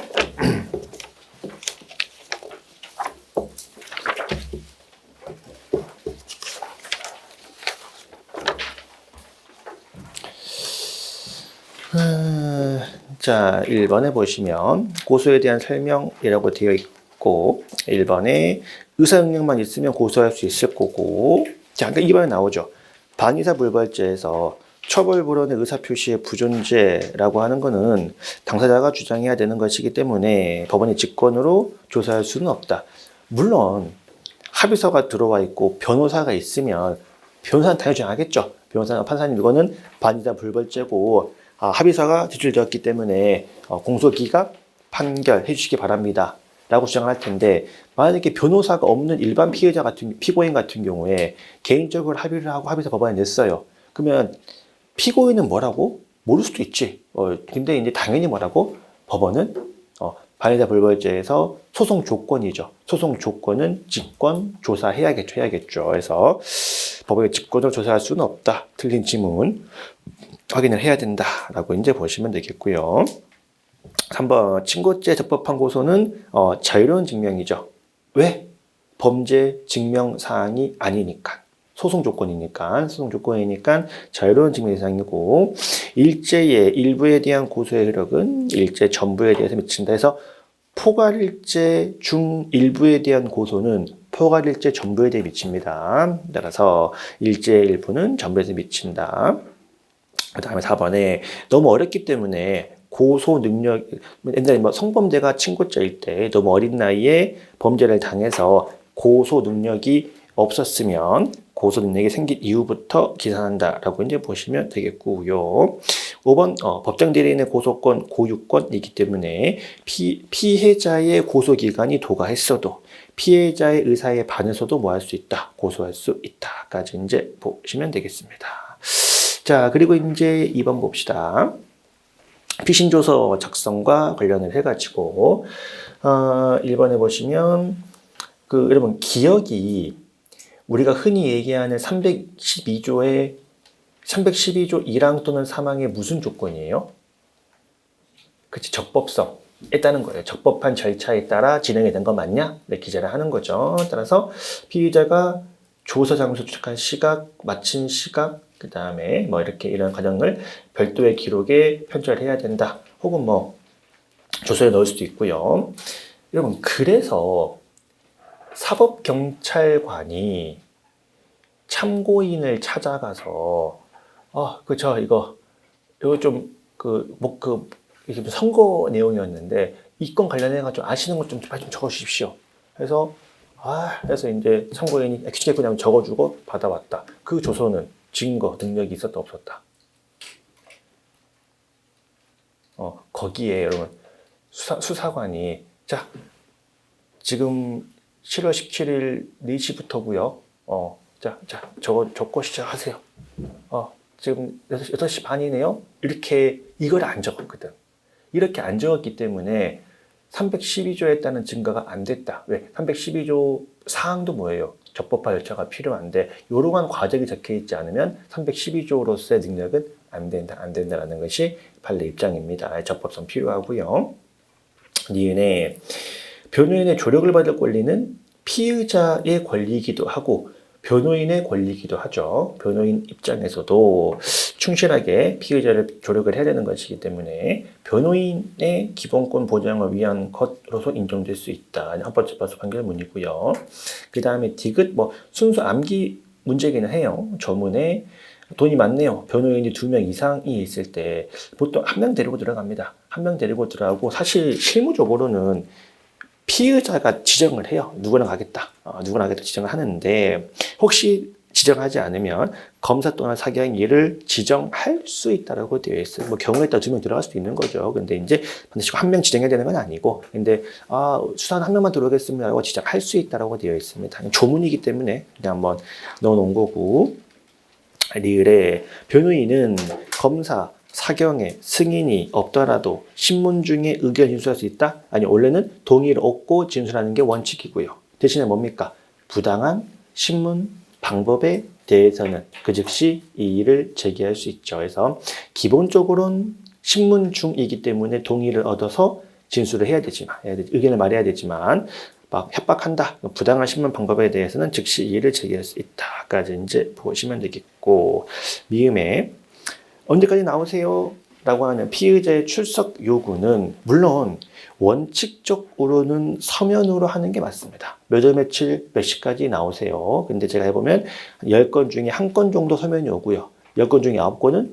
자, 1번에 보시면 고소에 대한 설명이라고 되어 있고 1번에 의사 능력만 있으면 고소할 수 있을 거고 자, 그러니까 2번에 나오죠. 반의사 불벌죄에서 처벌 불원의 의사 표시의 부존재라고 하는 것은 당사자가 주장해야 되는 것이기 때문에 법원의 직권으로 조사할 수는 없다. 물론 합의서가 들어와 있고 변호사가 있으면 변호사는 당연히 주장하겠죠. 변호사나 판사님 이거는 반의사 불벌죄고 합의서가 제출되었기 때문에 공소기각 판결해 주시기 바랍니다. 라고 주장을 할 텐데 만약에 변호사가 없는 일반 피고인 같은 경우에 개인적으로 합의를 하고 합의서 법안에 냈어요. 그러면 피고인은 뭐라고? 모를 수도 있지. 근데 이제 당연히 뭐라고? 법원은 반의사 불벌죄에서 소송 조건이죠. 소송 조건은 직권 조사해야겠죠. 그래서 법원의 직권으로 조사할 수는 없다. 틀린 지문 확인을 해야 된다라고 이제 보시면 되겠고요. 3번 친고죄 적법한 고소는 자유로운 증명이죠. 왜? 범죄 증명 사항이 아니니까. 소송 조건이니까 자유로운 증명 사항이고 일제의 일부에 대한 고소의 효력은 일제 전부에 대해서 미친다 해서 포괄일제 중 일부에 대한 고소는 포괄일제 전부에 대해 미칩니다. 따라서 일제 일부는 전부에 대해 미친다. 그 다음에 4번에 너무 어렵기 때문에 고소 능력, 옛날에 성범죄가 친고죄일 때 너무 어린 나이에 범죄를 당해서 고소 능력이 없었으면 고소 능력이 생긴 이후부터 기산한다라고 이제 보시면 되겠고요. 5번 법정 대리인의 고소권, 고유권이기 때문에 피해자의 고소 기간이 도가했어도 피해자의 의사에 반해서도 뭐 할 수 있다, 고소할 수 있다까지 이제 보시면 되겠습니다. 자, 그리고 이제 2번 봅시다. 피신조서 작성과 관련을 해가지고 1번에 보시면 여러분 기억이 우리가 흔히 얘기하는 312조 1항 또는 3항의 무슨 조건이에요? 그치, 적법성에 따른 거예요. 적법한 절차에 따라 진행이 된 거 맞냐? 네, 기재를 하는 거죠. 따라서 피의자가 조서 장소 도착한 시각, 마친 시각, 그 다음에 이렇게 이런 과정을 별도의 기록에 편철해야 된다. 혹은 조서에 넣을 수도 있고요. 여러분, 그래서 사법경찰관이 참고인을 찾아가서 이거 좀 이게 선거 내용이었는데 이 건 관련해가지고 아시는 것 좀 적어주십시오. 그래서 이제 참고인이 규칙에 그냥 적어주고 받아왔다. 그 조서는 증거 능력이 있었다 없었다. 거기에 여러분 수사관이 자 지금 7월 17일 4시부터고요. 자 적고 시작하세요. 지금 6시 반이네요. 이렇게 이걸 안 적었거든. 이렇게 안 적었기 때문에 312조에 따른 증거가 안 됐다. 왜? 312조 사항도 뭐예요? 적법한 절차가 필요한데 이러한 과정이 적혀있지 않으면 312조로서의 능력은 안 된다라는 것이 판례 입장입니다. 적법성 필요하고요. 니은에 변호인의 조력을 받을 권리는 피의자의 권리이기도 하고 변호인의 권리이기도 하죠. 변호인 입장에서도 충실하게 피의자를 조력을 해야 되는 것이기 때문에 변호인의 기본권 보장을 위한 것으로서 인정될 수 있다. 헌법재판소 판결문이고요. 그 다음에 디귿 순수 암기 문제기는 해요. 조문에 돈이 많네요. 변호인이 2명 이상이 있을 때 보통 한 명 데리고 들어갑니다. 한 명 데리고 들어가고 사실 실무적으로는 피의자가 지정을 해요. 누구랑 가겠다 지정을 하는데 혹시 지정하지 않으면 검사 또는 사기관 이를 지정할 수 있다라고 되어 있어요. 뭐 경우에 따라 2명 들어갈 수도 있는 거죠. 근데 이제 반드시 한 명 지정해야 되는 건 아니고, 근데 수사는 한 명만 들어오겠습니다라고 지정할 수 있다라고 되어 있습니다. 조문이기 때문에 그냥 한번 넣어놓은 거고. 리을에 변호인은 검사, 사경에 승인이 없더라도 신문 중에 의견 진술할 수 있다? 아니, 원래는 동의를 얻고 진술하는 게 원칙이고요. 대신에 뭡니까? 부당한 신문 방법에 대해서는 그 즉시 이의를 제기할 수 있죠. 그래서 기본적으로는 신문 중이기 때문에 동의를 얻어서 진술을 해야 되지만, 의견을 말해야 되지만, 막 협박한다, 부당한 신문 방법에 대해서는 즉시 이의를 제기할 수 있다까지 이제 보시면 되겠고, 미음에 언제까지 나오세요? 라고 하는 피의자의 출석 요구는 물론 원칙적으로는 서면으로 하는 게 맞습니다. 몇 월 며칠 몇 시까지 나오세요. 근데 제가 해보면 10건 중에 1건 정도 서면이 오고요. 10건 중에 9건은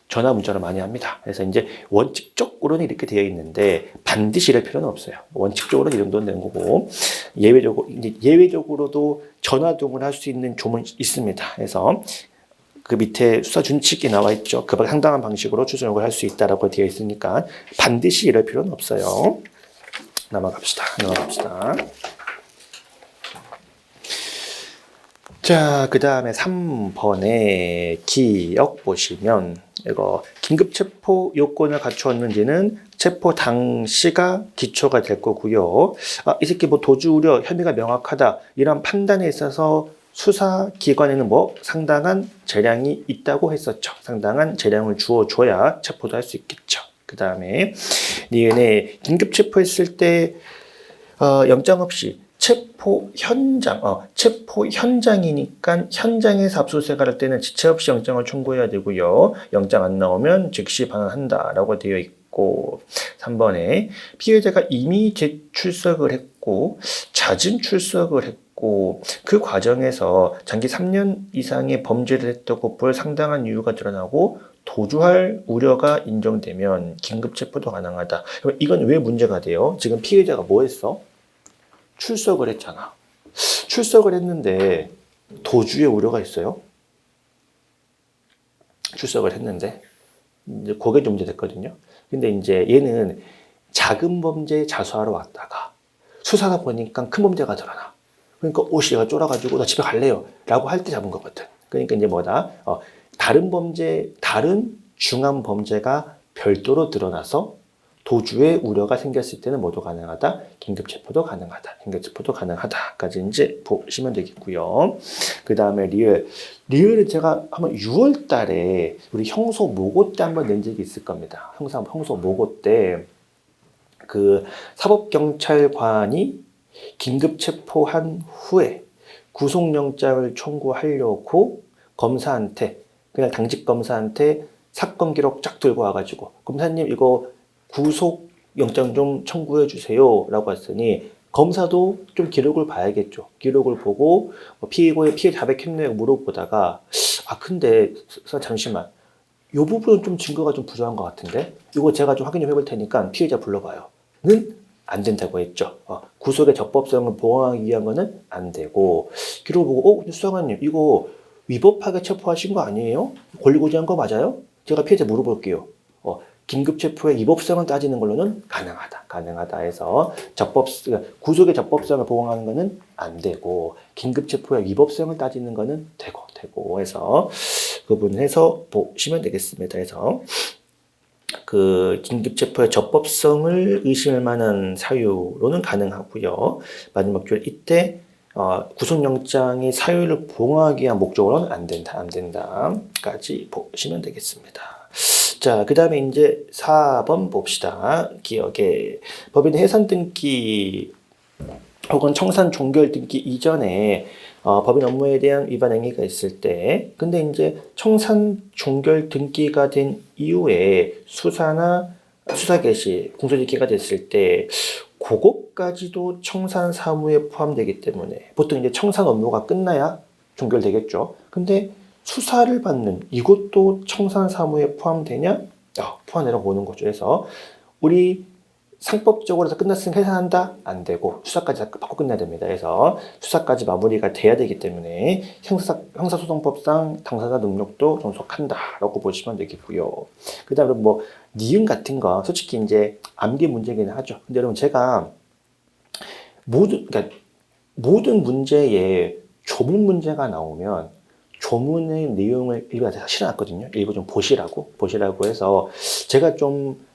전화 문자로 많이 합니다. 그래서 이제 원칙적으로는 이렇게 되어 있는데 반드시 이럴 필요는 없어요. 원칙적으로는 이 정도는 되는 거고, 예외적으로도 전화 동을 할 수 있는 조문이 있습니다. 그래서 그 밑에 수사 준칙이 나와 있죠. 그보다 상당한 방식으로 출석 요구를 할 수 있다라고 되어 있으니까 반드시 이럴 필요는 없어요. 넘어갑시다. 자, 그 다음에 3번에 기억 보시면, 이거 긴급 체포 요건을 갖추었는지는 체포 당시가 기초가 될 거고요. 이 새끼 뭐 도주 우려 혐의가 명확하다, 이런 판단에 있어서 수사기관에는 뭐 상당한 재량이 있다고 했었죠. 상당한 재량을 주어줘야 체포도 할 수 있겠죠. 그 다음에 니은에 긴급 체포했을 때 영장 없이 체포 현장이니까 현장에서 압수수색을 할 때는 지체 없이 영장을 청구해야 되고요. 영장 안 나오면 즉시 반환한다라고 되어 있고, 3번에 피해자가 이미 재출석을 했고 잦은 출석을 했고 그 과정에서 장기 3년 이상의 범죄를 했다고 볼 상당한 이유가 드러나고 도주할 우려가 인정되면 긴급 체포도 가능하다. 이건 왜 문제가 돼요? 지금 피해자가 뭐 했어? 출석을 했잖아. 출석을 했는데 도주의 우려가 있어요? 출석을 했는데 이제 그게 좀 문제됐거든요. 근데 이제 얘는 작은 범죄 자수하러 왔다가 수사하다 보니까 큰 범죄가 드러나. 그러니까 얘가 쫄아가지고 나 집에 갈래요 라고 할 때 잡은 거거든. 그러니까 이제 뭐다? 다른 중한 범죄가 별도로 드러나서 도주의 우려가 생겼을 때는 뭐도 가능하다? 긴급 체포도 가능하다. 까지 이제 보시면 되겠고요. 그 다음에 리을은 제가 한번 6월 달에 우리 형소 모고 때 한번 낸 적이 있을 겁니다. 형소 모고 때 그 사법경찰관이 긴급 체포한 후에 구속영장을 청구하려고 검사한테, 그냥 당직 검사한테 사건 기록 쫙 들고 와가지고, 검사님 이거 구속영장 좀 청구해 주세요 라고 했으니, 검사도 좀 기록을 봐야겠죠. 기록을 보고 피해 자백했냐고 물어보다가 근데 잠시만, 이 부분은 좀 증거가 좀 부족한 것 같은데 이거 제가 좀 확인 좀 해볼 테니까 피해자 불러봐요 는 안 된다고 했죠. 구속의 적법성을 보호하기 위한 거는 안 되고, 기록을 보고 수사관님 이거 위법하게 체포하신 거 아니에요? 권리고지한 거 맞아요? 제가 피해자 물어볼게요. 긴급 체포의 위법성을 따지는 걸로는 가능하다 해서 구속의 적법성을 보호하는 거는 안 되고, 긴급 체포의 위법성을 따지는 거는 되고 해서 그 부분에서 보시면 되겠습니다. 해서 그 긴급 체포의 적법성을 의심할 만한 사유로는 가능하고요. 마지막 줄 이때 구속영장의 사유를 보호하기 위한 목적으로는 안 된다까지 보시면 되겠습니다. 자, 그 다음에 이제 4번 봅시다. 기억에 법인 해산 등기 혹은 청산 종결 등기 이전에 법인 업무에 대한 위반 행위가 있을 때, 근데 이제 청산 종결 등기가 된 이후에 수사나 수사 개시, 공소시효가 됐을 때 그것까지도 청산 사무에 포함되기 때문에 보통 이제 청산 업무가 끝나야 종결되겠죠. 근데 수사를 받는 이것도 청산 사무에 포함되냐? 포함되라고 보는 거죠. 그래서 우리 상법적으로 해서 끝났으면 해산한다? 안 되고 수사까지 받고 끝내야 됩니다. 그래서 수사까지 마무리가 돼야 되기 때문에 형사소송법상 당사자 능력도 존속한다라고 보시면 되겠고요. 그 다음에 뭐 니은 같은 거 솔직히 이제 암기 문제기는 하죠. 근데 여러분 제가 그러니까 모든 문제에 조문 문제가 나오면 조문의 내용을 일부 다 실어놨거든요. 일부 좀 보시라고 해서 제가 좀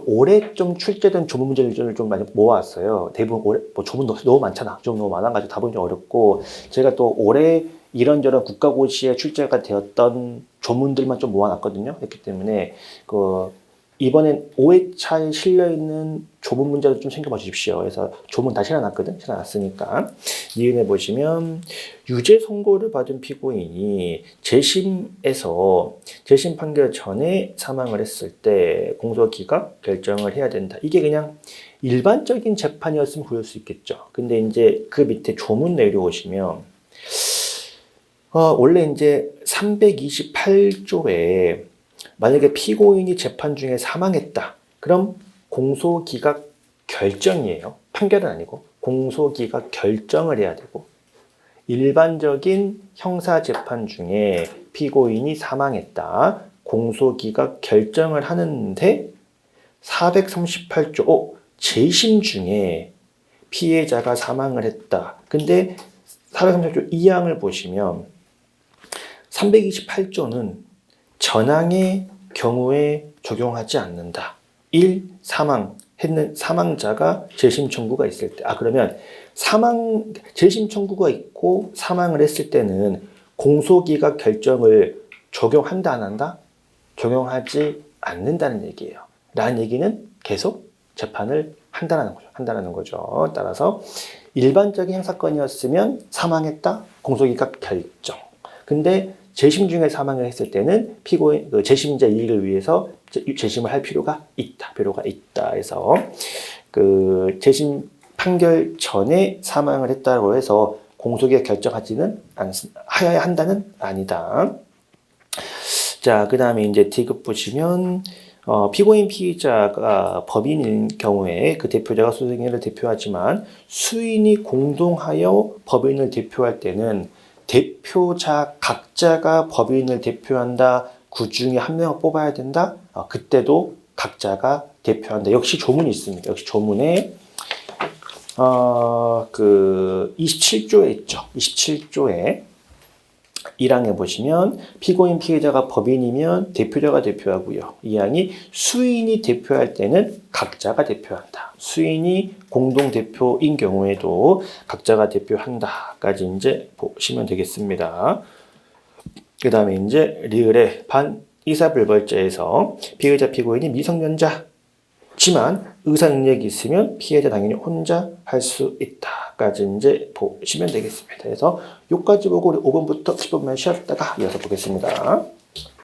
오래 좀 출제된 조문 문제를 좀 많이 모아왔어요. 대부분 오래, 뭐 조문 너무 많잖아. 조문 너무 많아가지고 답은 좀 어렵고, 제가 또 올해 이런저런 국가고시에 출제가 되었던 조문들만 좀 모아놨거든요. 그렇기 때문에, 이번엔 5회차에 실려있는 조문 문제도 좀 챙겨봐 주십시오. 그래서 조문 다 실어놨거든? 실어놨으니까. 니은에 보시면, 유죄 선고를 받은 피고인이 재심에서 재심 판결 전에 사망을 했을 때 공소기각 결정을 해야 된다. 이게 그냥 일반적인 재판이었으면 그럴 수 있겠죠. 근데 이제 그 밑에 조문 내려오시면, 원래 이제 328조에 만약에 피고인이 재판 중에 사망했다. 그럼 공소기각 결정이에요. 판결은 아니고 공소기각 결정을 해야 되고, 일반적인 형사재판 중에 피고인이 사망했다. 공소기각 결정을 하는데 438조 재심 중에 피해자가 사망을 했다. 근데 438조 2항을 보시면 328조는 전항의 경우에 적용하지 않는다. 1. 사망자가 재심 청구가 있을 때. 그러면 재심 청구가 있고 사망을 했을 때는 공소기각 결정을 적용한다, 안 한다? 적용하지 않는다는 얘기예요. 라는 얘기는 계속 재판을 한다는 거죠. 따라서 일반적인 형사건이었으면 사망했다, 공소기각 결정. 근데 재심 중에 사망을 했을 때는 재심자 이익을 위해서 재심을 할 필요가 있다. 해서 재심 판결 전에 사망을 했다고 해서 공소기각 결정하지는 하여야 한다는 아니다. 자, 그 다음에 이제 D급 보시면 피고인 피의자가 법인인 경우에 그 대표자가 수행인을 대표하지만 수인이 공동하여 법인을 대표할 때는 대표자 각자가 법인을 대표한다. 그 중에 한 명을 뽑아야 된다. 그때도 각자가 대표한다. 역시 조문이 있습니다. 역시 조문에 27조에 있죠. 27조에 1항에 보시면 피고인 피해자가 법인이면 대표자가 대표하고요. 2항이 수인이 대표할 때는 각자가 대표한다. 수인이 공동대표인 경우에도 각자가 대표한다까지 이제 보시면 되겠습니다. 그 다음에 이제 리을의 반의사불벌죄에서 피의자 피고인이 미성년자지만 의사 능력이 있으면 피해자 당연히 혼자 할 수 있다까지 이제 보시면 되겠습니다. 그래서 여기까지 보고 우리 5번부터 10번만 쉬었다가 이어서 보겠습니다.